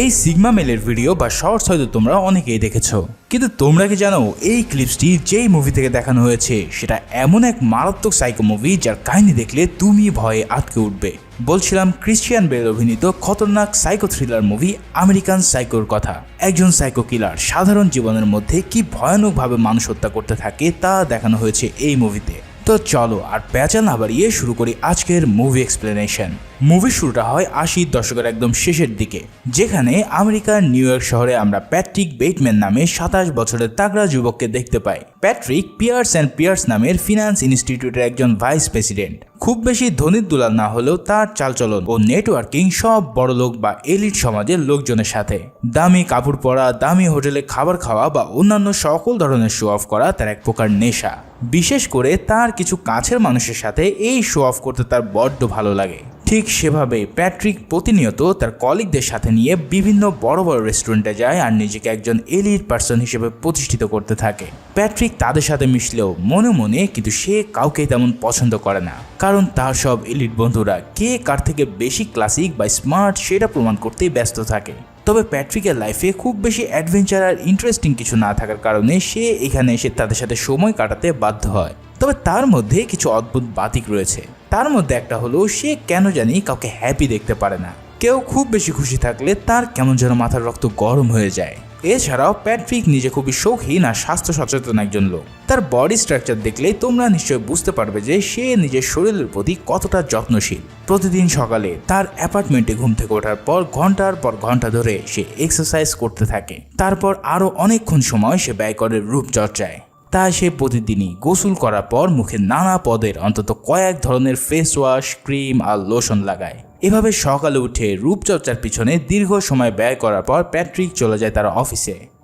এই sigma মেলের video বা shorts হয়তো তোমরা অনেকেই দেখেছো, কিন্তু তোমরা কি জানো এই ক্লিপসটি যেই মুভি থেকে দেখানো হয়েছে সেটা এমন এক মারাত্মক সাইকো মুভি যার কাহিনী দেখলে তুমি ভয়ে আটকে উঠবে। বলছিলাম ক্রিশ্চিয়ান বেল অভিনীত খতরনাক সাইকো থ্রিলার মুভি আমেরিকান সাইকোর কথা। একজন সাইকো কিলার সাধারণ জীবনের মধ্যে কি ভয়ানকভাবে মানুষ হত্যা করতে থাকে তা দেখানো হয়েছে এই মুভিতে। তো চলো আর প্যাচাল না বাড়িয়ে শুরু করি আজকের মুভি এক্সপ্লেনেশন। মুভির শুরুটা হয় 80 দশকের একদম শেষের দিকে, যেখানে আমেরিকার নিউ ইয়র্ক শহরে আমরা প্যাট্রিক বেটম্যান নামে 27 বছরের তাগড়া যুবককে দেখতে পাই। প্যাট্রিক পিয়ার্স অ্যান্ড পিয়ার্স নামের ফিনান্স ইনস্টিটিউটের একজন ভাইস প্রেসিডেন্ট। খুব বেশি ধনীর দুলাল না হলেও তার চালচলন ও নেটওয়ার্কিং সব বড়লোক বা এলিট সমাজের লোকজনের সাথে। দামি কাপড় পরা, দামি হোটেলে খাবার খাওয়া বা অন্যান্য সকল ধরনের শো অফ করা তার এক প্রকার নেশা। বিশেষ করে তার কিছু কাছের মানুষের সাথে এই শো অফ করতে তার বড্ড ভালো লাগে। ঠিক সেভাবে প্যাট্রিক প্রতিনিয়ত তার কলিগদের সাথে নিয়ে বিভিন্ন বড় বড় রেস্টুরেন্টে যায় আর নিজেকে একজন এলিট পার্সন হিসেবে প্রতিষ্ঠিত করতে থাকে। প্যাট্রিক তাদের সাথে মিশলেও মনে মনে কিন্তু সে কাউকেই তেমন পছন্দ করে না, কারণ তার সব এলিট বন্ধুরা কে কার থেকে বেশি ক্লাসিক বা স্মার্ট সেটা প্রমাণ করতেই ব্যস্ত থাকে। তবে প্যাট্রিকের লাইফে খুব বেশি অ্যাডভেঞ্চার আর ইন্টারেস্টিং কিছু না থাকার কারণে সে এখানে এসে তাদের সাথে সময় কাটাতে বাধ্য হয়। তবে তার মধ্যে কিছু অদ্ভুত বাতিক রয়েছে। তার মধ্যে একটা হলো সে কেন জানি কাউকে হ্যাপি দেখতে পারে না। কেউ খুব বেশি খুশি থাকলে তার কেমন যেন মাথার রক্ত গরম হয়ে যায়। এছাড়াও প্যাট্রিক নিজে খুবই শৌখিন আর স্বাস্থ্য সচেতন একজন লোক। তার বডি স্ট্রাকচার দেখলেই তোমরা নিশ্চয়ই বুঝতে পারবে যে সে নিজের শরীরের প্রতি কতটা যত্নশীল। প্রতিদিন সকালে তার অ্যাপার্টমেন্টে ঘুম থেকে ওঠার পর ঘন্টার পর ঘন্টা ধরে সে এক্সারসাইজ করতে থাকে। তারপর আরও অনেকক্ষণ সময় সে ব্যয় করে রূপচর্চায়। তাই সে প্রতিদিনই গোসল করার পর মুখে নানা পদের অন্তত কয়েক ধরনের ফেস ওয়াশ, ক্রিম আর লোশন লাগায়। এভাবে সকালে উঠে রূপচর্চার পিছনে দীর্ঘ সময় ব্যয় করার পর প্যাট্রিক চলে যায় তার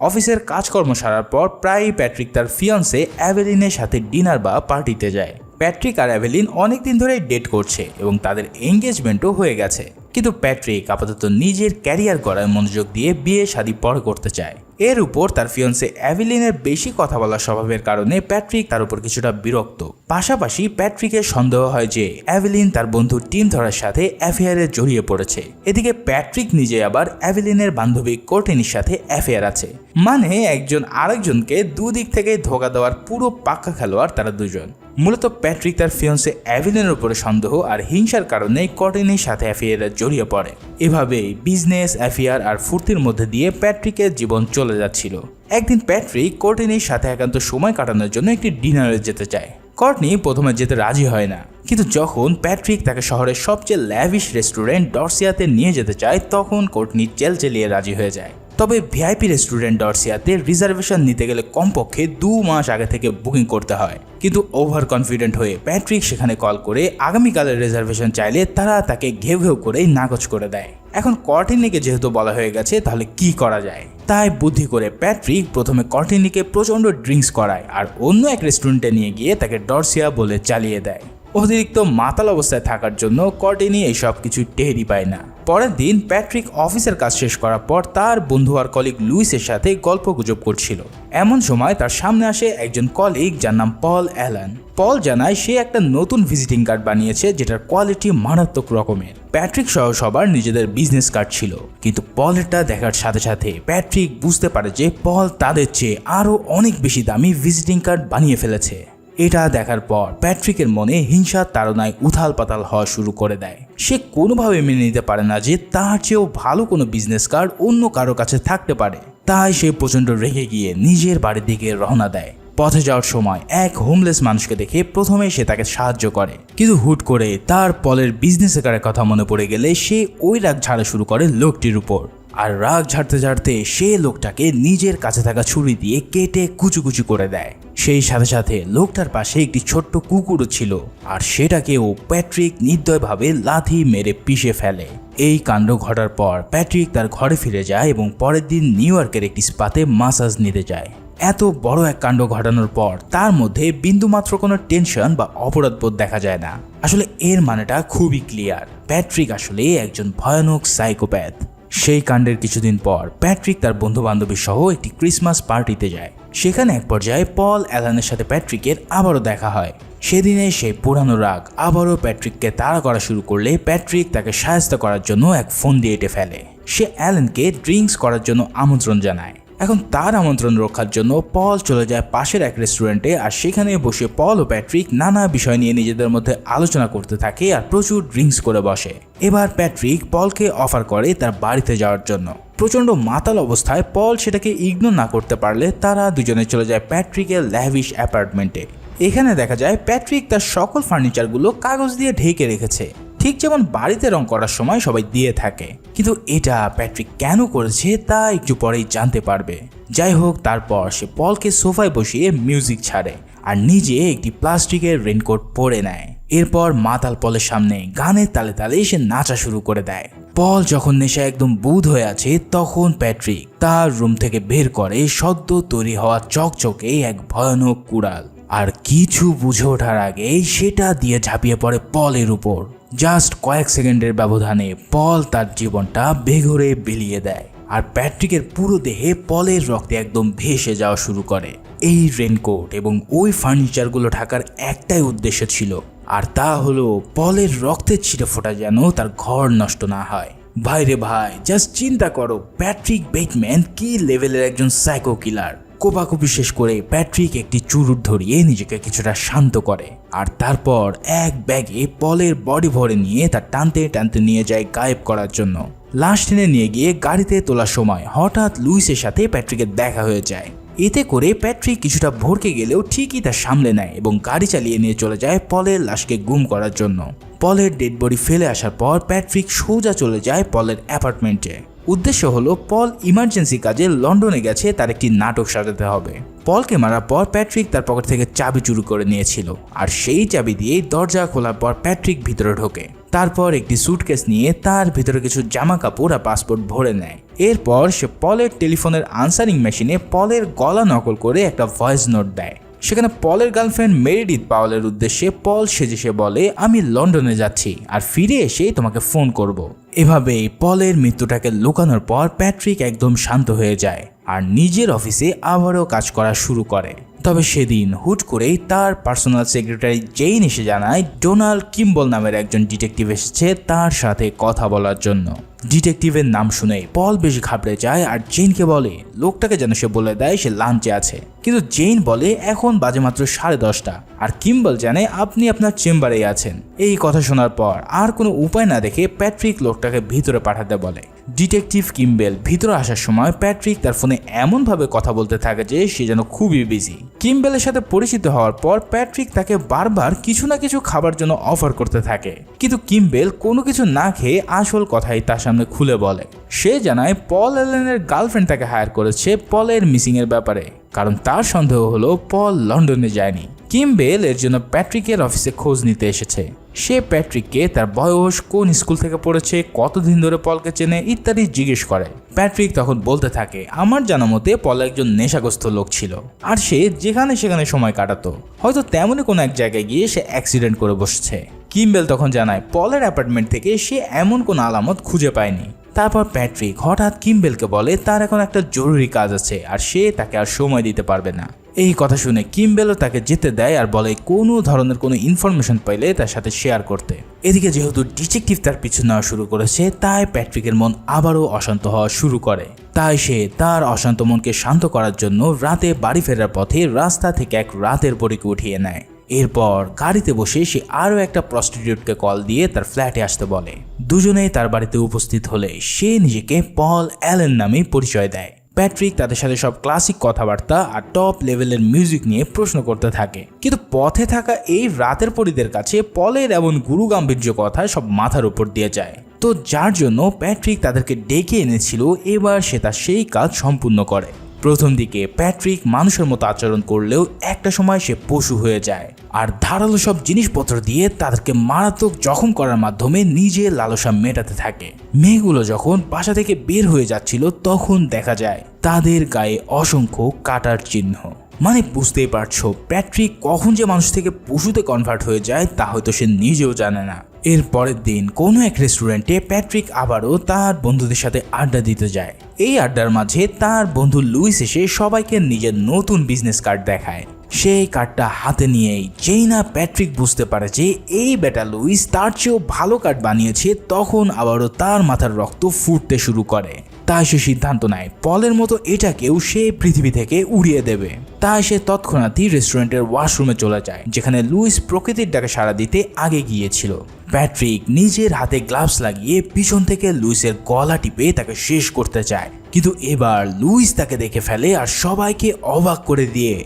অফিসের কাজকর্ম সারার পর প্রায়ই প্যাট্রিক তার ফিয়ন্সে অ্যাভেলিনের সাথে ডিনার বা পার্টিতে যায়। প্যাট্রিক আর অ্যাভেলিন অনেকদিন ধরেই ডেট করছে এবং তাদের এঙ্গেজমেন্টও হয়ে গেছে, কিন্তু প্যাট্রিক আপাতত নিজের ক্যারিয়ার গড়ায় মনোযোগ দিয়ে বিয়ে শাদী পরে করতে চায়। এর উপর তার ফিয়ন্সে অ্যাভেলিনের বেশি কথা বলার স্বভাবের কারণে প্যাট্রিক তার উপর কিছুটা বিরক্ত। পাশাপাশি প্যাট্রিকের সন্দেহ হয় যে অ্যাভেলিন তার বন্ধু টিম থরার সাথে অ্যাফেয়ারে জড়িয়ে পড়েছে। এদিকে প্যাট্রিক নিজে আবার অ্যাভেলিনের বান্ধবী কোর্টেনির সাথে অ্যাফেয়ার আছে। মানে একজন আরেকজনকে দুদিক থেকে ধোঁকা দেওয়ার পুরো পাক্কা খেলোয়াড় তারা দুজন। মূলত প্যাট্রিক তার ফিয়ন্সে অ্যাভেলিনের উপরে সন্দেহ আর হিংসার কারণে কোর্টেনির সাথে অ্যাফেয়ারে জড়িয়ে পড়ে। এভাবেই বিজনেস, অ্যাফেয়ার আর ফুর্তির মধ্যে দিয়ে প্যাট্রিকের জীবন চলে যাচ্ছিল। একদিন প্যাট্রিক কোর্টেনির সাথে একান্ত সময় কাটানোর জন্য একটি ডিনারে যেতে চায়। কর্টনি প্রথমে যেতে রাজি হয় না, কিন্তু যখন প্যাট্রিক তাকে শহরের সবচেয়ে ল্যাভিশ রেস্টুরেন্ট ডরসিয়াতে নিয়ে যেতে চায় তখন কর্টনি চেলিয়ে রাজি হয়ে যায়। তবে ভিআইপি রেস্টুরেন্ট ডরসিয়াতে রিজার্ভেশন নিতে গেলে কমপক্ষে 2 মাস আগে থেকে বুকিং করতে হয়। কিন্তু ওভার কনফিডেন্ট হয়ে প্যাট্রিক সেখানে কল করে আগামীকালের রিজার্ভেশন চাইলে তারা তাকে ঘেউ করেই নাকচ করে দেয়। এখন কর্টিনিকে যেহেতু বলা হয়ে গেছে তাহলে কি করা যায়, তাই বুদ্ধি করে প্যাট্রিক প্রথমে কর্টিনিকে প্রচণ্ড ড্রিঙ্কস করায় আর অন্য এক রেস্টুরেন্টে নিয়ে গিয়ে তাকে ডরসিয়া বলে চালিয়ে দেয়। অতিরিক্ত মাতাল অবস্থায় থাকার জন্য কর্টিনি এই সব কিছু টেরই পায় না। পরের দিন প্যাট্রিক অফিসের কাজ শেষ করার পর তার বন্ধু আর কলিগ লুইসের সাথে গল্প গুজব করছিল। এমন সময় তার সামনে আসে একজন কলিগ যার নাম পল অ্যালান। পল জানায় সে একটা নতুন ভিজিটিং কার্ড বানিয়েছে যেটার কোয়ালিটি মারাত্মক রকমের। প্যাট্রিক সহ সবার নিজেদের বিজনেস কার্ড ছিল, কিন্তু পলেরটা দেখার সাথে সাথে প্যাট্রিক বুঝতে পারে যে পল তাদের চেয়ে আরও অনেক বেশি দামি ভিজিটিং কার্ড বানিয়ে ফেলেছে। এটা দেখার পর প্যাট্রিকের মনে হিংসার তাড়নায় উথাল পাতাল হওয়া শুরু করে দেয়। সে কোনোভাবে মেনে নিতে পারে না যে তার চেয়েও ভালো কোনো বিজনেস কার্ড অন্য কারো কাছে থাকতে পারে। তাই সে প্রচণ্ড রেগে গিয়ে নিজের বাড়ির দিকে রওনা দেয়। পথে যাওয়ার সময় এক হোমলেস মানুষকে দেখে প্রথমে সে তাকে সাহায্য করে, কিন্তু হুট করে তার পলের বিজনেস কার্ডের কথা মনে পড়ে গেলে সে ওই রাগ ঝাড়া শুরু করে লোকটির উপর। আর রাগ ঝাড়তে ঝাড়তে সে লোকটাকে নিজের কাছে থাকা ছুরি দিয়ে কেটে কুচি করে দেয়। সেই সাথে সাথে লোকটার পাশে একটি ছোট্ট কুকুরও ছিল, আর সেটাকেও প্যাট্রিক নির্দয়ভাবে লাথি মেরে পিষে ফেলে। এই কাণ্ড ঘটার পর প্যাট্রিক তার ঘরে ফিরে যায় এবং পরের দিন নিউ ইয়র্কের একটি স্পাতে মাসাজ নিতে যায়। এত বড় এক কাণ্ড ঘটানোর পর তার মধ্যে বিন্দুমাত্র কোনো টেনশন বা অপরাধবোধ দেখা যায় না। আসলে এর মানেটা খুবই ক্লিয়ার, প্যাট্রিক আসলে একজন ভয়ানক সাইকোপ্যাথ। সেই কাণ্ডের কিছুদিন পর প্যাট্রিক তার বন্ধু বান্ধবী সহ একটি ক্রিসমাস পার্টিতে যায়। সেখানে এক পর্যায়ে পল অ্যালানের সাথে প্যাট্রিকের আবারও দেখা হয়। সেদিনে সেই পুরানো রাগ আবারও প্যাট্রিককে তাড়া করা শুরু করলে প্যাট্রিক তাকে সাহায্য করার জন্য এক ফোন দিয়ে এঁটে ফেলে। সে অ্যালানকে ড্রিঙ্কস করার জন্য আমন্ত্রণ জানায়। এখন তার আমন্ত্রণ রক্ষার জন্য পল চলে যায় পাশের এক রেস্টুরেন্টে, আর সেখানে বসে পল ও প্যাট্রিক নানা বিষয় নিয়ে নিজেদের মধ্যে আলোচনা করতে থাকে আর প্রচুর ড্রিঙ্কস করে বসে। এবার প্যাট্রিক পলকে অফার করে তার বাড়িতে যাওয়ার জন্য। প্রচণ্ড মাতাল অবস্থায় পল সেটাকে ইগনোর না করতে পারলে তারা দুজনে চলে যায় প্যাট্রিকের ল্যাভিশ অ্যাপার্টমেন্টে। এখানে দেখা যায় প্যাট্রিক তার সকল ফার্নিচারগুলো কাগজ দিয়ে ঢেকে রেখেছে, ঠিক যেমন বাড়িতে রং করার সময় সবাই দিয়ে থাকে। কিন্তু এটা প্যাট্রিক কেন করেছে তা একটু পরেই জানতে পারবে। যাই হোক, তারপর সে পলকে সোফায় বসিয়ে মিউজিক ছাড়ে আর নিজে একটি প্লাস্টিকের রেনকোট পরে নেয়। এরপর মাতাল পলের সামনে গানের তালে তালে সে নাচা শুরু করে দেয়। পল যখন নেশা একদম বুঁদ হয়ে আছে তখন প্যাট্রিক তার রুম থেকে বের করে সদ্য তৈরি হওয়া চকচকে এক ভয়ানক কুড়াল, আর কিছু বুঝে ওঠার আগেই সেটা দিয়ে ঝাঁপিয়ে পড়ে পলের উপর। জাস্ট কয়েক সেকেন্ডের ব্যবধানে পল তার জীবনটা বেঘরে বিলিয়ে দেয়, আর প্যাট্রিকের পুরো দেহে পলের রক্তে একদম ভেসে যাওয়া শুরু করে। এই রেনকোট এবং ওই ফার্নিচারগুলো ঢাকার একটাই উদ্দেশ্য ছিল, আর তা হলো পলের রক্তের ছিটে ফোঁটা যেন তার ঘর নষ্ট না হয়। ভাইরে ভাই, জাস্ট চিন্তা করো প্যাট্রিক বেটম্যান কি লেভেলের একজন সাইকো কিলার। কোপাকুপি শেষ করে প্যাট্রিক একটি চুরুট ধরিয়ে নিজেকে কিছুটা শান্ত করে, আর তারপর এক ব্যাগে পলের বডি ভরে নিয়ে তার টানতে টানতে নিয়ে যায় গায়েব করার জন্য। লাশ টেনে নিয়ে গিয়ে গাড়িতে তোলার সময় হঠাৎ লুইসের সাথে প্যাট্রিকের দেখা হয়ে যায়। এতে করে প্যাট্রিক কিছুটা ভরকে গেলেও ঠিকই তা সামলে নেয় এবং গাড়ি চালিয়ে নিয়ে চলে যায় পলের লাশকে গুম করার জন্য। পলের ডেড বডি ফেলে আসার পর প্যাট্রিক সোজা চলে যায় পলের অ্যাপার্টমেন্টে। উদ্দেশ্য হলো পল ইমার্জেন্সি কাজে লন্ডনে গেছে, তার একটি নাটক সাজাতে হবে। পলকে মারার পর প্যাট্রিক তার পকেট থেকে চাবি চুরি করে নিয়েছিল, আর সেই চাবি দিয়েই দরজা খোলার পর প্যাট্রিক ভিতরে ঢোকে। তারপর একটি সুটকেস নিয়ে তার ভিতরে কিছু জামা কাপড় আর পাসপোর্ট ভরে নেয়। এরপর সে পলের টেলিফোনের আনসারিং মেশিনে পলের গলা নকল করে একটা ভয়েস নোট দেয়। সেখানে পলের গার্লফ্রেন্ড মেরিডিথ পাওয়েলের উদ্দেশ্যে পল সেজে বলে, আমি লন্ডনে যাচ্ছি আর ফিরে এসে তোমাকে ফোন করব। এভাবেই পলের মৃত্যুটাকে লুকানোর পর প্যাট্রিক একদম শান্ত হয়ে যায় আর নিজের অফিসে আবারও কাজ করা শুরু করে। তবে সেদিন হুট করেই তার পার্সোনাল সেক্রেটারি জেইন এসে জানায় ডোনাল্ড কিম্বল নামের একজন ডিটেকটিভ এসেছে তার সাথে কথা বলার জন্য। ডিটেকটিভের নাম শুনেই পল বেশ ঘাবড়ে যায় আর জেইনকে বলে লোকটাকে যেন সে বলে দেয় সে লাঞ্চে আছে। কিন্তু জেইন বলে এখন বাজে মাত্র 10:30, আর কিম্বল জানে আপনি আপনার চেম্বারেই আছেন। এই কথা শোনার পর আর কোনো উপায় না দেখে প্যাট্রিক লোকটাকে ভিতরে পাঠাতে বলে। ডিটেকটিভ কিম্বেল ভিতরে আসার সময় প্যাট্রিক তার ফোনে এমনভাবে কথা বলতে থাকে যে সে যেন খুবই বিজি। কিম্বেলের সাথে পরিচিত হওয়ার পর প্যাট্রিক তাকে বারবার কিছু না কিছু খাবার জন্য অফার করতে থাকে, কিন্তু কিম্বেল কোনো কিছু না খেয়ে আসল কথাই তার সামনে খুলে বলে। সে জানায় পল অ্যালেনের গার্লফ্রেন্ড তাকে হায়ার করেছে পলের মিসিং এর ব্যাপারে, কারণ তার সন্দেহ হলো পল লন্ডনে যায়নি। কিম্বেল এর জন্য প্যাট্রিকের অফিসে খোঁজ নিতে এসেছে। সে প্যাট্রিককে তার বয়স, কোন স্কুল থেকে পড়েছে, কতদিন ধরে পলকে চেনে ইত্যাদি জিজ্ঞেস করে। প্যাট্রিক তখন বলতে থাকে আমার জানা মতে পল একজন নেশাগ্রস্ত লোক ছিল, আর সে যেখানে সেখানে সময় কাটাতো। হয়তো তেমনই কোনো এক জায়গায় গিয়ে সে অ্যাক্সিডেন্ট করে বসছে। কিম্বেল তখন জানায় পলের অ্যাপার্টমেন্ট থেকে সে এমন কোনো আলামত খুঁজে পায়নি। তারপর প্যাট্রিক হঠাৎ কিম্বেলকে বলে তার এখন একটা জরুরি কাজ আছে আর সে তাকে আর সময় দিতে পারবে না। এই কথা শুনে কিম্বেলও তাকে যেতে দেয় আর বলে কোনো ধরনের কোনো ইনফরমেশন পাইলে তার সাথে শেয়ার করতে। এদিকে যেহেতু ডিটেকটিভ তার পিছু নেওয়া শুরু করেছে, তাই প্যাট্রিকের মন আবারও অশান্ত হওয়া শুরু করে। তাই সে তার অশান্ত মনকে শান্ত করার জন্য রাতে বাড়ি ফেরার পথে রাস্তা থেকে এক রাতের পরীকে উঠিয়ে নেয়। এরপর গাড়িতে বসে সে আরও একটা প্রস্টিটিউটকে কল দিয়ে তার ফ্ল্যাটে আসতে বলে। দুজনেই তার বাড়িতে উপস্থিত হলে সে নিজেকে পল অ্যালেন নামে পরিচয় দেয়। প্যাট্রিক তাদের সাথে সব ক্লাসিক কথাবার্তা আর টপ লেভেলের মিউজিক নিয়ে প্রশ্ন করতে থাকে, কিন্তু পথে থাকা এই রাতের পরীদের কাছে পলের এমন গুরু গাম্ভীর্য কথা সব মাথার উপর দিয়ে যায়। তো যার জন্য প্যাট্রিক তাদেরকে ডেকে এনেছিল, এবার সে তার সেই কাজ সম্পূর্ণ করে। প্রথম দিকে প্যাট্রিক মানুষের মতো আচরণ করলেও একটা সময় সে পশু হয়ে যায় আর ধারালো সব জিনিসপত্র দিয়ে তাদেরকে মারাত্মক জখম করার মাধ্যমে নিজের লালসা মেটাতে থাকে। মেয়েগুলো যখন বাসা থেকে বের হয়ে যাচ্ছিল তখন দেখা যায় তাদের গায়ে অসংখ্য কাটার চিহ্ন। মানে বুঝতেই পারছো প্যাট্রিক কখন যে মানুষ থেকে পশুতে কনভার্ট হয়ে যায় তা হয়তো সে নিজেও জানে না। এর পরের দিন কোনো এক রেস্টুরেন্টে প্যাট্রিক আবারও তার বন্ধুদের সাথে আড্ডা দিতে যায়। এই আড্ডার মাঝে তার বন্ধু লুইস এসে সবাইকে নিজের নতুন বিজনেস কার্ড দেখায়। সেই কার্ডটা হাতে নিয়েই যেই না প্যাট্রিক বুঝতে পারে যে এই বেটা লুইস তার চেয়েও ভালো কার্ড বানিয়েছে, তখন আবারও তার মাথার রক্ত ফুটতে শুরু করে। তাই সে সিদ্ধান্ত নেয় পলের মতো এটাকেও সে পৃথিবী থেকে উড়িয়ে দেবে। তাই সে তৎক্ষণাৎই রেস্টুরেন্টের ওয়াশরুমে চলে যায়, যেখানে লুইস প্রকৃতির ডাকে সাড়া দিতে আগে গিয়েছিল। প্যাট্রিক নিজের হাতে গ্লাভস লাগিয়ে পিছন থেকে লুইসের গলা টিপে তাকে শেষ করতে চায়, কিন্তু এবার লুইস তাকে দেখে ফেলে আর সবাইকে অবাক করে দিয়ে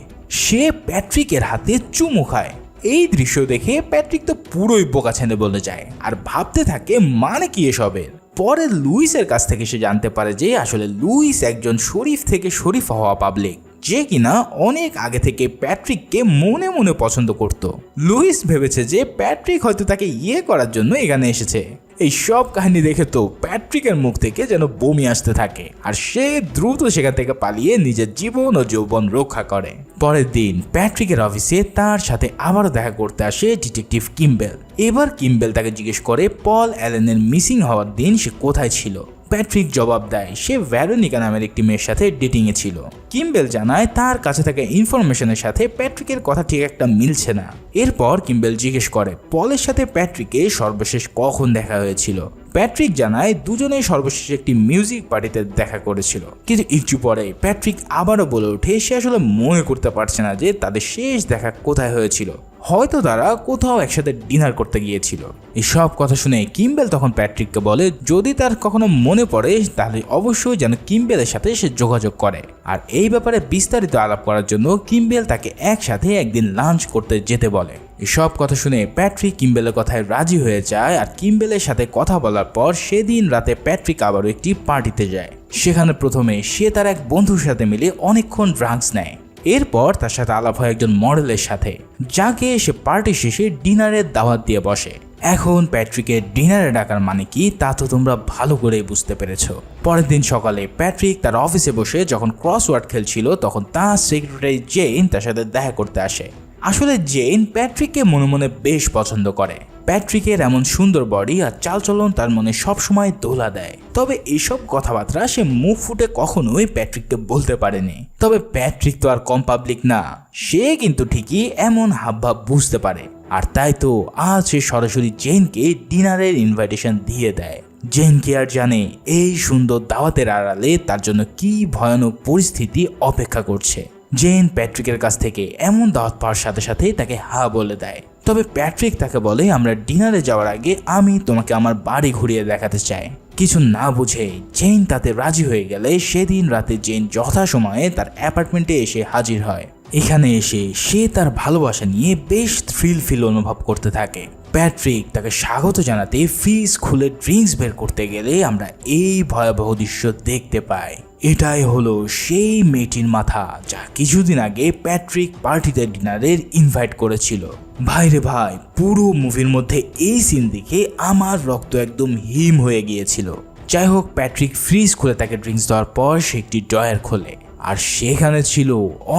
সে প্যাট্রিকের হাতে চুমু খায়। এই দৃশ্য দেখে প্যাট্রিক তো পুরোই বোকাছেনে বলে যায় আর ভাবতে থাকে মানে কি এসবের। পরে লুইসের কাছ থেকে সে জানতে পারে যে আসলে লুইস একজন শরীফ থেকে শরীফ হওয়া পাবলিক, যে কিনা অনেক আগে থেকে প্যাট্রিককে মনে মনে পছন্দ করত। লুইস ভেবেছে যে প্যাট্রিক হয়তো তাকে ইয়ে করার জন্য এখানে এসেছে। এই সব কাহিনী দেখে তো প্যাট্রিকের মুখ থেকে যেন বমি আসতে থাকে আর সে দ্রুত সেখান থেকে পালিয়ে নিজের জীবন ও যৌবন রক্ষা করে। পরের দিন প্যাট্রিকের অফিসে তার সাথে আবারও দেখা করতে আসে ডিটেকটিভ কিম্বেল। এবার কিম্বেল তাকে জিজ্ঞেস করে পল অ্যালেনের মিসিং হওয়ার দিন সে কোথায় ছিল। প্যাট্রিক জবাব দেয় সে ভ্যারোনিকা নামের একটি মেয়ের সাথে ডেটিংয়ে ছিল। কিম্বেল জানায় তার কাছে থাকা ইনফরমেশনের সাথে প্যাট্রিকের কথা ঠিক একটা মিলছে না। এরপর কিম্বেল জিজ্ঞেস করে পলের সাথে প্যাট্রিকের সর্বশেষ কখন দেখা হয়েছিল। প্যাট্রিক জানায় দুজনেই সর্বশেষ একটি মিউজিক পার্টিতে দেখা করেছিল, কিন্তু একটু পরে প্যাট্রিক আবারও বলে ওঠে সে আসলে মনে করতে পারছে না যে তাদের শেষ দেখা কোথায় হয়েছিল। হয়তো তারা কোথাও একসাথে ডিনার করতে গিয়েছিল। এই সব কথা শুনে কিম্বেল তখন প্যাট্রিককে বলে যদি তার কখনো মনে পড়ে তাহলে অবশ্যই যেন কিম্বেলের সাথে সে যোগাযোগ করে। আর এই ব্যাপারে বিস্তারিত আলাপ করার জন্য কিম্বেল তাকে একসাথে একদিন লাঞ্চ করতে যেতে বলে। এসব কথা শুনে প্যাট্রিক কিম্বেলের কথায় রাজি হয়ে যায় আর কিম্বেলের সাথে কথা বলার পর সেদিন রাতে প্যাট্রিক আবারও একটি পার্টিতে যায়। সেখানে প্রথমে সে তার এক বন্ধুর সাথে মিলে অনেকক্ষণ ড্রাগস নেয়। এরপর তার সাথে আলাপ হয় একজন মডেলের সাথে, যাকে সে পার্টি শেষে ডিনারের দাওয়াত দিয়ে বসে। এখন প্যাট্রিকের ডিনারে ডাকার মানে কি তা তো তোমরা ভালো করেই বুঝতে পেরেছ। পরের দিন সকালে প্যাট্রিক তার অফিসে বসে যখন ক্রসওয়ার্ড খেলছিল তখন তার সেক্রেটারি জেন তার সাথে দেখা করতে আসে। আসলে জেন প্যাট্রিককে মনে মনে বেশ পছন্দ করে। প্যাট্রিকের এমন সুন্দর বডি আর চালচলন তার মনে সবসময় দোলা দেয়। তবে এইসব কথাবার্তা সে মুখ ফুটে কখনোই প্যাট্রিককে বলতে পারেনি। তবে প্যাট্রিক তো আর কম পাবলিক না, সে কিন্তু ঠিকই এমন হাবভাব বুঝতে পারে। আর তাই তো আজ সে সরাসরি জেনকে ডিনারের ইনভাইটেশন দিয়ে দেয়। জেন কি আর জানে এই সুন্দর দাওয়াতের আড়ালে তার জন্য কি ভয়ানক পরিস্থিতি অপেক্ষা করছে। জেন প্যাট্রিকের কাছ থেকে এমন দাওয়াত পাওয়ার সাথে সাথে তাকে হা বলে দেয়। তবে প্যাট্রিক তাকে বলে আমরা ডিনারে যাওয়ার আগে আমি তোমাকে আমার বাড়ি ঘুরিয়ে দেখাতে চাই। কিছু না বুঝে জেন তাতে রাজি হয়ে গেলে সেদিন রাতে জেন যথাসময়ে তার অ্যাপার্টমেন্টে এসে হাজির হয়। এখানে এসে সে তার ভালোবাসা নিয়ে বেশ থ্রিল ফিল অনুভব করতে থাকে। প্যাট্রিক তাকে স্বাগত জানাতে ফ্রিজ খুলে ড্রিঙ্কস বের করতে গেলে আমরা এই ভয়াবহ দৃশ্য দেখতে পাই। এটাই হলো সেই মেয়েটির মাথা যা কিছুদিন আগে প্যাট্রিক পার্টিতে ডিনারের ইনভাইট করেছিল। ভাইরে ভাই, পুরো মুভির মধ্যে এই সিন দেখে আমার রক্ত একদম হিম হয়ে গিয়েছিল। যাই হোক, প্যাট্রিক ফ্রিজ খুলে তাকে ড্রিঙ্কস দেওয়ার পর সে একটি ড্রয়ার খোলে আর সেখানে ছিল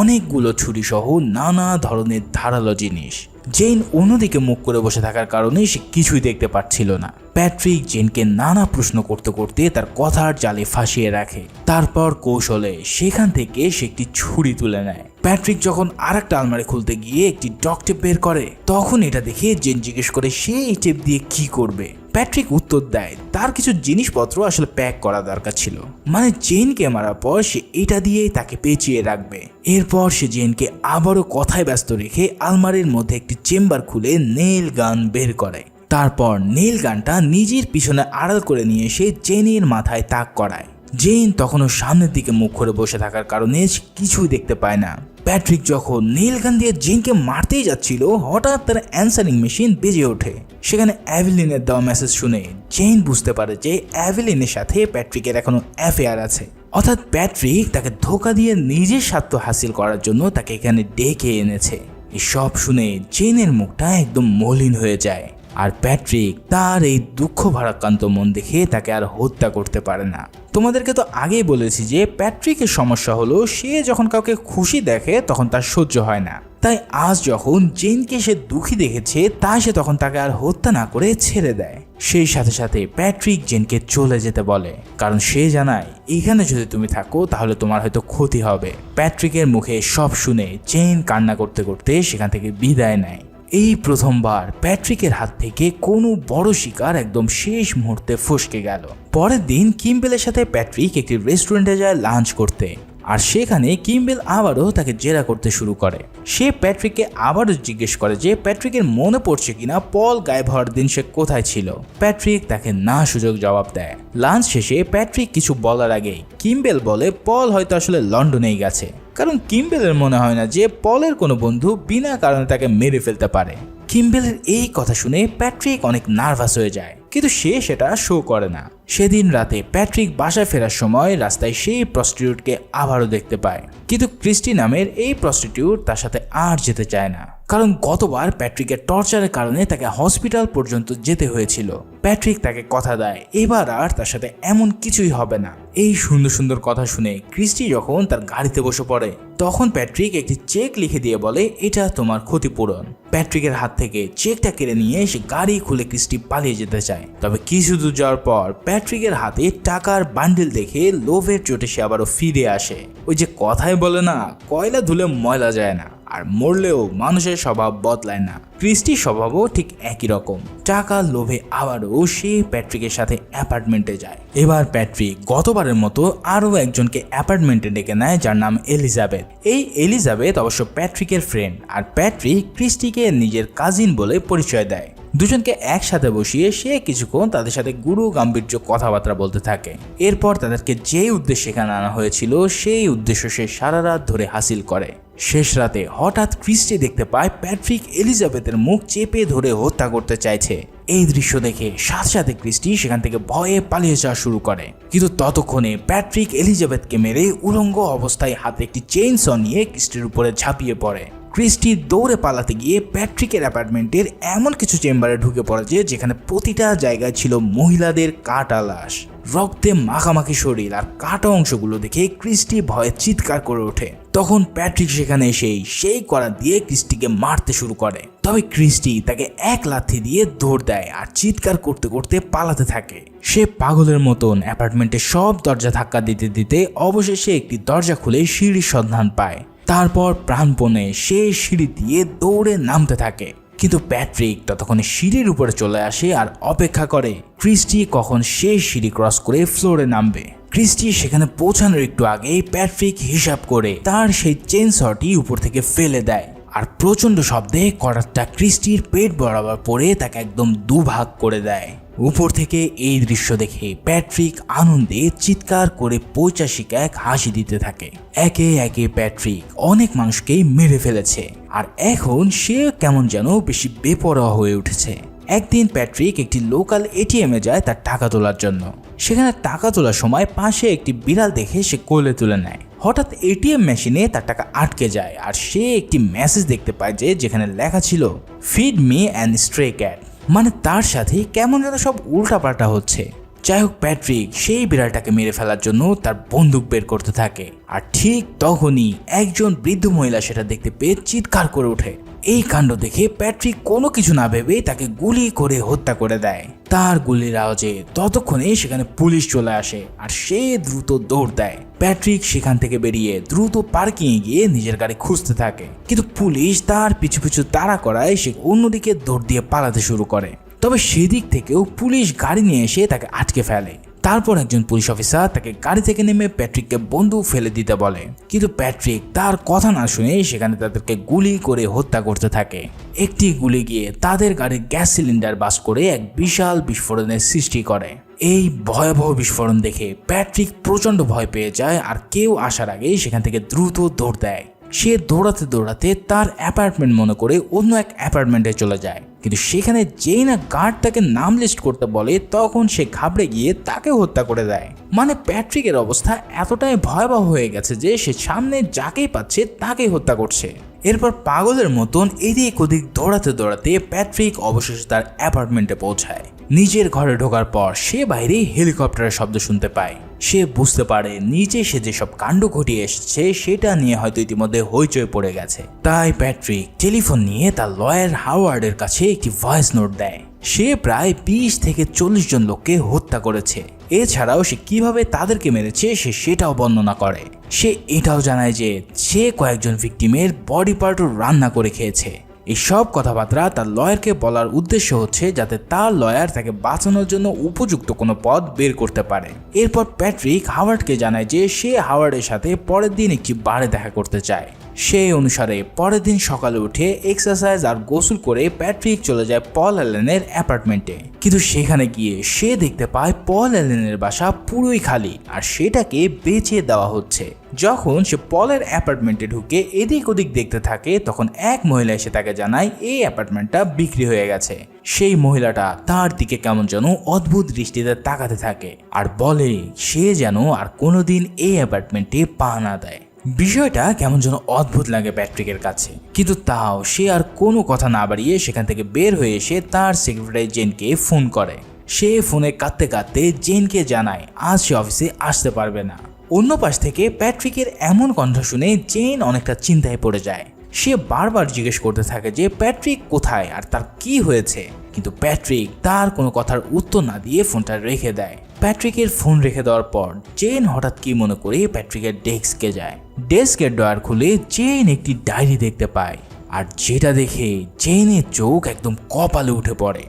অনেকগুলো ছুরি সহ নানা ধরনের ধারালো জিনিস। জেন অন্যদিকে মুখ করে বসে থাকার কারণে সে কিছুই দেখতে পাচ্ছিল না। প্যাট্রিক জেনকে নানা প্রশ্ন করতে করতে তার কথার জালে ফাঁসিয়ে রাখে। তারপর কৌশলে সেখান থেকে সে একটি ছুরি তুলে নেয়। প্যাট্রিক যখন আরেকটা আলমারি খুলতে গিয়ে একটি ডক টেপ বের করে, তখন এটা দেখে জেন জিজ্ঞেস করে সে এই টেপ দিয়ে কি করবে। প্যাট্রিক উত্তর দেয় তার কিছু জিনিসপত্র আসলে প্যাক করা দরকার ছিল, মানে জেনকে মারার পর সে এটা দিয়েই তাকে পেঁচিয়ে রাখবে। এরপর সে জেনকে আবারও কথায় ব্যস্ত রেখে আলমারির মধ্যে একটি চেম্বার খুলে নেল গান বের করে। তারপর নেল গানটা নিজের পিছনে আড়াল করে নিয়ে এসে জেনের মাথায় তাক করায়। জেন তখনও সামনের দিকে মুখ করে বসে থাকার কারণে কিছুই দেখতে পায় না। প্যাট্রিক যখন নীল গান দিয়ে জেনকে মারতেই যাচ্ছিল, হঠাৎ তার অ্যান্সারিং মেশিন বেজে ওঠে। সেখানে অ্যাভেলিনের দেওয়া মেসেজ শুনে জেন বুঝতে পারে যে অ্যাভেলিনের সাথে প্যাট্রিকের এখনো অ্যাফেয়ার আছে। অর্থাৎ প্যাট্রিক তাকে ধোকা দিয়ে নিজের স্বার্থ হাসিল করার জন্য তাকে এখানে ডেকে এনেছে। এই সব শুনে জেনের মুখটা একদম মলিন হয়ে যায়। আর প্যাট্রিক তার এই দুঃখ ভারাক্রান্ত মন দেখে তাকে আর হত্যা করতে পারে না। তোমাদেরকে তো আগেই বলেছি যে প্যাট্রিকের সমস্যা হলো সে যখন কাউকে খুশি দেখে তখন তার সহ্য হয় না। তাই আজ যখন জেনকে সে দুঃখী দেখেছে তাই সে তখন তাকে আর হত্যা না করে ছেড়ে দেয়। সেই সাথে সাথে প্যাট্রিক জেনকে চলে যেতে বলে, কারণ সে জানায় এখানে যদি তুমি থাকো তাহলে তোমার হয়তো ক্ষতি হবে। প্যাট্রিকের মুখে সব শুনে জেন কান্না করতে করতে সেখান থেকে বিদায় নেয়। এই প্রথমবার প্যাট্রিকের হাত থেকে কোনো বড় শিকার একদম শেষ মুহূর্তে ফসকে গেল। পরের দিন কিম্বেলের সাথে প্যাট্রিক একটি রেস্টুরেন্টে যায় লাঞ্চ করতে, আর সেখানে কিম্বেল আবারও তাকে জেরা করতে শুরু করে। সে প্যাট্রিককে আবারও জিজ্ঞেস করে যে প্যাট্রিকের মনে পড়ছে কিনা পল গায়েব হওয়ার দিন সে কোথায় ছিল। প্যাট্রিক তাকে না সুযোগ জবাব দেয়। লাঞ্চ শেষে প্যাট্রিক কিছু বলার আগেই কিম্বেল বলে পল হয়তো আসলে লন্ডনেই গেছে, কারণ কিম্বেলের মনে হয় না যে পলের কোনো বন্ধু বিনা কারণে তাকে মেরে ফেলতে পারে। কিম্বেলের এই কথা শুনে প্যাট্রিক অনেক নার্ভাস হয়ে যায়, কিন্তু সে সেটা শো করে না। সেদিন রাতে প্যাট্রিক বাসায় ফেরার সময় রাস্তায় সেই প্রস্টিটিউটকে আবারও দেখতে পায়, কিন্তু ক্রিস্টি নামের এই প্রস্টিটিউট তার সাথে আর যেতে চায় না, কারণ গতবার প্যাট্রিকের টর্চারের কারণে তাকে হসপিটাল পর্যন্ত যেতে হয়েছিল। প্যাট্রিক তাকে কথা দেয় এবার আর তার সাথে এমন কিছুই হবে না। এই সুন্দর সুন্দর কথা শুনে ক্রিস্টি যখন তার গাড়িতে বসে পড়ে তখন প্যাট্রিক একটি চেক লিখে দিয়ে বলে এটা তোমার ক্ষতিপূরণ। প্যাট্রিকের হাত থেকে চেকটা কেড়ে নিয়ে সে গাড়ি খুলে ক্রিস্টি পালিয়ে যেতে চায়। তবে কিছু দূর যাওয়ার পর প্যাট্রিকের হাতে টাকার বান্ডেল দেখে লোভের চোটে সে আবারও ফিরে আসে। ওই যে কথাই বলে না, কয়লা ধুলে ময়লা যায় না, আর মরলেও মানুষের স্বভাব বদলায় না। ক্রিস্টির স্বভাবও ঠিক একই রকম। টাকার লোভে আবারও সে প্যাট্রিকের সাথে অ্যাপার্টমেন্টে যায়। এবার প্যাট্রিক গতবারের মতো আরও একজনকে অ্যাপার্টমেন্টে ডেকে নেয়, যার নাম এলিজাবেথ। এই এলিজাবেথ অবশ্য প্যাট্রিকের ফ্রেন্ড, আর প্যাট্রিক ক্রিস্টিকে নিজের কাজিন বলে পরিচয় দেয়। দুজনকে একসাথে বসিয়ে সে কিছুক্ষণ তাদের সাথে গুরু গাম্ভীর্য কথাবার্তা বলতে থাকে। এরপর তাদেরকে যে উদ্দেশ্যে এখানে আনা হয়েছিল সেই উদ্দেশ্য সে সারা রাত ধরে হাসিল করে। শেষ রাতে হঠাৎ ক্রিস্টি দেখতে পায় প্যাট্রিক এলিজাবেথের মুখ চেপে ধরে হত্যা করতে চাইছে। এই দৃশ্য দেখে সাথে সাথে ক্রিস্টি সেখান থেকে ভয়ে পালিয়ে যাওয়া শুরু করে, কিন্তু ততক্ষণে প্যাট্রিক এলিজাবেথকে মেরে উলঙ্গ অবস্থায় হাতে একটি চেইনস নিয়ে ক্রিস্টির উপরে ঝাঁপিয়ে পড়ে। ক্রিস্টি দৌড়ে পালাতে গিয়ে প্যাট্রিকের অ্যাপার্টমেন্টের এমন কিছু চেম্বারে ঢুকে পড়ে যেখানে প্রতিটা জায়গায় ছিল মহিলাদের কাটা লাশ, রক্তে মাখামাখি শরীর, আর কাটা অংশগুলো দেখে ক্রিস্টি ভয়ে চিৎকার করে ওঠে। তখন প্যাট্রিক সেখানে এসেই সেই কড়া দিয়ে ক্রিস্টিকে মারতে শুরু করে। তবে ক্রিস্টি তাকে এক লাথি দিয়ে দৌড় দেয় আর চিৎকার করতে করতে পালাতে থাকে। সে পাগলের মতন অ্যাপার্টমেন্টের সব দরজা ধাক্কা দিতে দিতে অবশেষে একটি দরজা খুলে সিঁড়ির সন্ধান পায়। তারপর প্রাণপণে সে সিঁড়ি দিয়ে দৌড়ে নামতে থাকে, কিন্তু প্যাট্রিক ততক্ষণে সিঁড়ির উপরে চলে আসে আর অপেক্ষা করে ক্রিস্টি কখন সেই সিঁড়ি ক্রস করে ফ্লোরে নামবে। ক্রিস্টি সেখানে পৌঁছানোর একটু আগেই প্যাট্রিক হিসাব করে তার সেই চেইনসটি উপর থেকে ফেলে দেয়, আর প্রচন্ড শব্দে করাতটা ক্রিস্টির পেট বরাবর পড়ে তাকে একদম দুভাগ করে দেয়। উপর থেকে এই দৃশ্য দেখে প্যাট্রিক আনন্দে চিৎকার করে পৈশাচিক এক হাসি দিতে থাকে। একে একে প্যাট্রিক অনেক মানুষকেই মেরে ফেলেছে, আর এখন সে কেমন যেন বেশি বেপরোয়া হয়ে উঠেছে। একদিন প্যাট্রিক একটি লোকাল এটিএমে যায় তার টাকা তোলার জন্য। সেখানে টাকা তোলার সময় পাশে একটি বিড়াল দেখে সে কোলে তুলে নেয়। হঠাৎ এটিএম মেশিনে তার টাকা আটকে যায়, আর সে একটি মেসেজ দেখতে পায় যেখানে লেখা ছিল ফিড মি অ্যান্ড স্ট্রে ক্যাট, মানে তার সাথে কেমন যেন সব উল্টাপাল্টা হচ্ছে। যাই হোক, প্যাট্রিক সেই বিড়ালটাকে মেরে ফেলার জন্য তার বন্দুক বের করতে থাকে, আর ঠিক তখনই একজন বৃদ্ধ মহিলা সেটা দেখতে পেয়ে চিৎকার করে ওঠে। এই কাণ্ড দেখে প্যাট্রিক কোনো কিছু না ভেবে তাকে গুলি করে হত্যা করে দেয়। তার গুলির আওয়াজে ততক্ষণে সেখানে পুলিশ চলে আসে, আর সে দ্রুত দৌড় দেয়। প্যাট্রিক সেখান থেকে বেরিয়ে দ্রুত পার্কিংয়ে গিয়ে নিজের গাড়ি খুঁজতে থাকে, কিন্তু পুলিশ তার পিছু পিছু তাড়া করায় সে অন্যদিকে দৌড় দিয়ে পালাতে শুরু করে। তবে সেদিক থেকেও পুলিশ গাড়ি নিয়ে এসে তাকে আটকে ফেলে। তারপর একজন পুলিশ অফিসার তাকে গাড়ি থেকে নেমে প্যাট্রিককে বন্দুক ফেলে দিতে বলে, কিন্তু প্যাট্রিক তার কথা না শুনে সেখানে তাদেরকে গুলি করে হত্যা করতে থাকে। একটি গুলি গিয়ে তাদের গাড়ির গ্যাস সিলিন্ডার বাস করে এক বিশাল বিস্ফোরণের সৃষ্টি করে। এই ভয়াবহ বিস্ফোরণ দেখে প্যাট্রিক প্রচন্ড ভয় পেয়ে যায়, আর কেউ আসার আগেই সেখান থেকে দ্রুত দৌড় দেয়। সে দৌড়াতে দৌড়াতে তার অ্যাপার্টমেন্ট মনে করে অন্য এক অ্যাপার্টমেন্টে চলে যায়, কিন্তু সেখানে যেই না গার্ড তাকে নাম লিস্ট করতে বলে তখন সে ঘাবড়ে গিয়ে তাকে হত্যা করে দেয়। মানে প্যাট্রিকের অবস্থা এতটাই ভয়াবহ হয়ে গেছে যে সে সামনে যাকেই পাচ্ছে তাকেই হত্যা করছে। এরপর পাগলের মতন এদিক ওদিক দৌড়াতে দৌড়াতে প্যাট্রিক অবশেষে তার অ্যাপার্টমেন্টে পৌঁছায়। নিজের ঘরে ঢোকার পর সে বাইরে হেলিকপ্টারের শব্দ শুনতে পায়। সে বুঝতে পারে নিচে সে যেসব কাণ্ড ঘটিয়ে এসেছে সেটা নিয়ে হয়তো ইতিমধ্যে হইচই পড়ে গেছে। তাই প্যাট্রিক টেলিফোন নিয়ে তার লয়ার হাওয়ার্ডের কাছে একটি ভয়েস নোট দেয়। সে প্রায় 20 থেকে 40 জন লোককে হত্যা করেছে। এছাড়াও সে কিভাবে তাদেরকে মেরেছে সেটাও বর্ণনা করে। সে এটাও জানায় যে সে কয়েকজন ভিকটিমের বডি পার্টও রান্না করে খেয়েছে। এই সব কথাবার্তা তার লয়ারকে বলার উদ্দেশ্য হচ্ছে যাতে তার লয়ার তাকে বাঁচানোর জন্য উপযুক্ত কোনো পথ বের করতে পারে। এরপর প্যাট্রিক হাওয়ার্ডকে জানায় যে সে হাওয়ার্ডের সাথে পরের দিন একটি বারে দেখা করতে চায়। সেই অনুসারে পরের দিন সকালে উঠে এক্সারসাইজ আর গোসল করে প্যাট্রিক চলে যায় পল অ্যালেনের অ্যাপার্টমেন্টে। কিন্তু সেখানে গিয়ে সে দেখতে পায় পল অ্যালেনের বাসা পুরোই খালি আর সেটাকে বেচে দেওয়া হচ্ছে। যখন সে পলের অ্যাপার্টমেন্টে ঢুকে এদিক ওদিক দেখতে থাকে তখন এক মহিলা এসে তাকে জানায় এই অ্যাপার্টমেন্টটা বিক্রি হয়ে গেছে। সেই মহিলাটা তার দিকে কেমন যেন অদ্ভুত দৃষ্টিতে তাকাতে থাকে আর বলে সে যেন আর কোনোদিন এই অ্যাপার্টমেন্টে পা না দেয়। বিষয়টা কেমন যেন অদ্ভুত লাগে প্যাট্রিকের কাছে, কিন্তু তাও সে আর কোনো কথা না বাড়িয়ে সেখান থেকে বের হয়ে এসে তার সেক্রেটারি জেনকে ফোন করে। সে ফোনে কাঁদতে কাঁদতে জেনকে জানায় আজ সে অফিসে আসতে পারবে না। অন্য পাশ থেকে প্যাট্রিকের এমন কণ্ঠ শুনে জেন অনেকটা চিন্তায় পড়ে যায়। সে বারবার জিজ্ঞেস করতে থাকে যে প্যাট্রিক কোথায় আর তার কি হয়েছে, কিন্তু প্যাট্রিক তার কোনো কথার উত্তর না দিয়ে ফোনটা রেখে দেয়। প্যাট্রিকের ফোন রেখে দেওয়ার পর জেন হঠাৎ কি মনে করে প্যাট্রিকের ডেস্কে যায়। ডেস্কের ড্রয়ার খুলে জেন একটি ডায়েরি দেখতে পায় আর যেটা দেখে জেনের চোখ একদম কপালে উঠে পড়ে।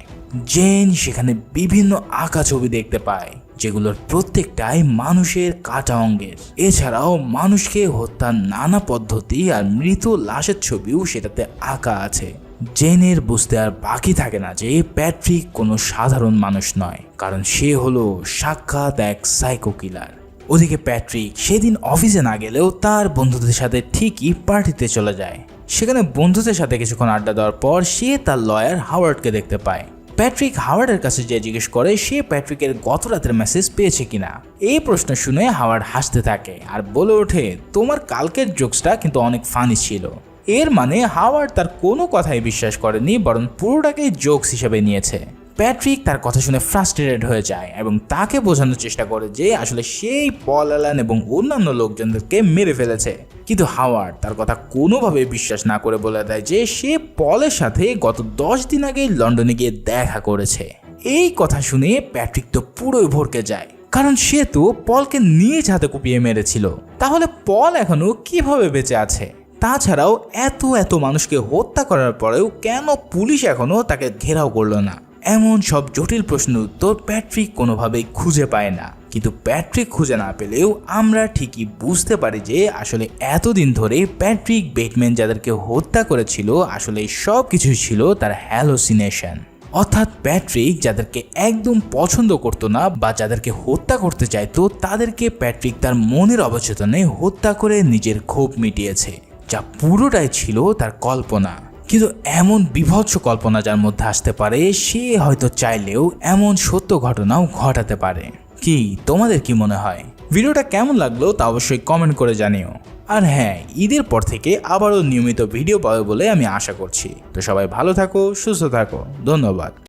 জেন সেখানে বিভিন্ন আঁকা ছবি দেখতে পায় যেগুলোর প্রত্যেকটাই মানুষের কাটা অঙ্গের। এছাড়াও মানুষকে হত্যার নানা পদ্ধতি আর মৃত লাশের ছবিও সেটাতে আঁকা আছে। জেনের বুঝতে আর বাকি থাকে না যে প্যাট্রিক কোনো সাধারণ মানুষ নয়, কারণ সে হলো সাক্ষাৎ এক সাইকো কিলার। ওদিকে প্যাট্রিক সেদিন অফিসে না গেলেও তার বন্ধুদের সাথে ঠিকই পার্টিতে চলে যায়। সেখানে বন্ধুদের সাথে কিছুক্ষণ আড্ডা দেওয়ার পর সে তার লয়ার হাওয়ার্ডকে দেখতে পায়। প্যাট্রিক হাওয়ার্ডের কাছে যে জিজ্ঞেস করে সে প্যাট্রিকের গত রাতের মেসেজ পেয়েছে কিনা। এই প্রশ্ন শুনে হাওয়ার্ড হাসতে থাকে আর বলে ওঠে তোমার কালকের জোকসটা কিন্তু অনেক ফানি ছিল। এর মানে হাওয়ার্ড তার কোনো কথাই বিশ্বাস করেনি, বরং পুরোটাকেই জোকস হিসেবে নিয়েছে। প্যাট্রিক তার কথা শুনে ফ্রাস্ট্রেটেড হয়ে যায় এবং তাকে বোঝানোর চেষ্টা করে যে আসলে সেই পল অ্যালেন এবং অন্যান্য লোকজনদেরকে মেরে ফেলেছে। কিন্তু হাওয়ার্ড তার কথা কোনোভাবে বিশ্বাস না করে বলে দেয় যে সে পলের সাথে গত 10 দিন আগে লন্ডনে গিয়ে দেখা করেছে। এই কথা শুনে প্যাট্রিক তো পুরোই ভরকে যায়, কারণ সে তো পলকে নিজ হাতে কুপিয়ে মেরেছিল। তাহলে পল এখনো কিভাবে বেঁচে আছে? তাছাড়াও এত মানুষকে হত্যা করার পরেও কেন পুলিশ এখনো তাকে ঘেরাও করলো না? এমন সব জটিল প্রশ্নের উত্তর প্যাট্রিক কোনোভাবেই খুঁজে পায় না। কিন্তু প্যাট্রিক খুঁজে না পেলেও আমরা ঠিকই বুঝতে পারি যে আসলে এতদিন ধরে প্যাট্রিক বেটম্যান যাদেরকে হত্যা করেছিল আসলে সব কিছুই ছিল তার হ্যালোসিনেশন। অর্থাৎ প্যাট্রিক যাদেরকে একদম পছন্দ করতো না বা যাদেরকে হত্যা করতে চাইতো তাদেরকে প্যাট্রিক তার মনের অবচেতনে হত্যা করে নিজের ক্ষোভ মিটিয়েছে, যা পুরোটাই ছিল তার কল্পনা। কিন্তু এমন বিভৎস কল্পনা যার মধ্যে আসতে পারে সে হয়তো চাইলেও এমন সত্য ঘটনাও ঘটাতে পারে। কি তোমাদের কি মনে হয়? ভিডিওটা কেমন লাগলো তা অবশ্যই কমেন্ট করে জানিও। আর হ্যাঁ, ঈদের পর থেকে আবারও নিয়মিত ভিডিও পাবে বলে আমি আশা করছি। তো সবাই ভালো থাকো, সুস্থ থাকো, ধন্যবাদ।